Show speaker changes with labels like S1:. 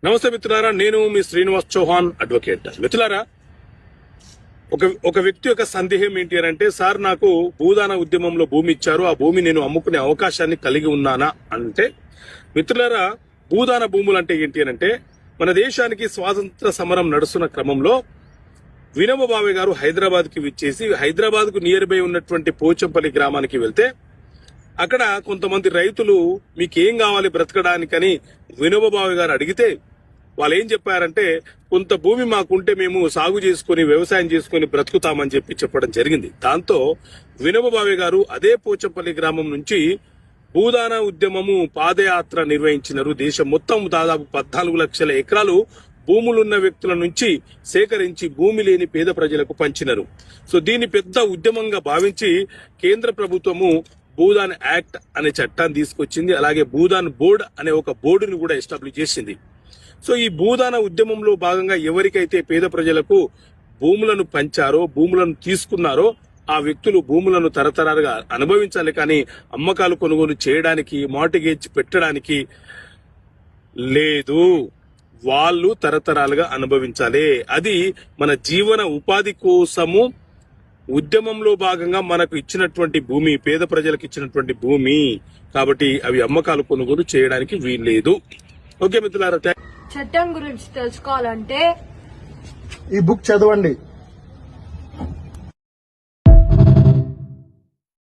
S1: నమస్తే మిత్రులారా, నేను మీ శ్రీనివాస్ చౌహాన్ అడ్వకేట్. మిత్రులారా, ఒక వ్యక్తి యొక్క సందేహం ఏంటి అంటే, సార్ నాకు భూదాన ఉద్యమంలో భూమి ఇచ్చారు, ఆ భూమి నేను అమ్ముకునే అవకాశాన్ని కలిగి ఉన్నానా అంటే, మిత్రులారా, భూదాన భూములు అంటే ఏంటి అంటే, మన దేశానికి స్వాతంత్ర సమరం నడుస్తున్న క్రమంలో వినోబ భావే గారు హైదరాబాద్ కి విచ్చేసి, హైదరాబాద్ కు నియర్ బై ఉన్నటువంటి పోచంపల్లి గ్రామానికి వెళ్తే అక్కడ కొంతమంది రైతులు మీకేం కావాలి బ్రతకడానికని వినోబ భావే గారు అడిగితే వాళ్ళు ఏం చెప్పారంటే, కొంత భూమి మాకుంటే మేము సాగు చేసుకుని వ్యవసాయం చేసుకుని బ్రతుకుతామని చెప్పడం జరిగింది. దాంతో వినోబ భావే గారు అదే పోచంపల్లి గ్రామం నుంచి భూదాన ఉద్యమము పాదయాత్ర నిర్వహించినారు. దేశం మొత్తం దాదాపు 14 లక్షల ఎకరాలు భూములున్న వ్యక్తుల నుంచి సేకరించి భూమి లేని పేద ప్రజలకు పంచినారు. సో దీన్ని పెద్ద ఉద్యమంగా భావించి కేంద్ర ప్రభుత్వము భూదాన్ యాక్ట్ అనే చట్టాన్ని తీసుకొచ్చింది. అలాగే భూదాన్ బోర్డ్ అనే ఒక బోర్డును కూడా ఎస్టాబ్లిష్ చేసింది. సో ఈ భూదాన ఉద్యమంలో భాగంగా ఎవరికైతే పేద ప్రజలకు భూములను పంచారో, భూములను తీసుకున్నారో, ఆ వ్యక్తులు భూములను తరతరాలుగా అనుభవించాలి, కానీ అమ్మకాలు కొనుగోలు చేయడానికి, మార్టిగేజ్ పెట్టడానికి లేదు. వాళ్ళు తరతరాలుగా అనుభవించాలి. అది మన జీవన ఉపాధి కోసము ఉద్యమంలో భాగంగా మనకు ఇచ్చినటువంటి భూమి, పేద ప్రజలకు ఇచ్చినటువంటి భూమి. కాబట్టి అవి అమ్మకాలు కొనుగోలు చేయడానికి వీల్లేదు. ఓకే మిత్రులారా,
S2: చట్టం గురించి తెలుసుకోవాలంటే
S3: ఈ బుక్ చదవండి.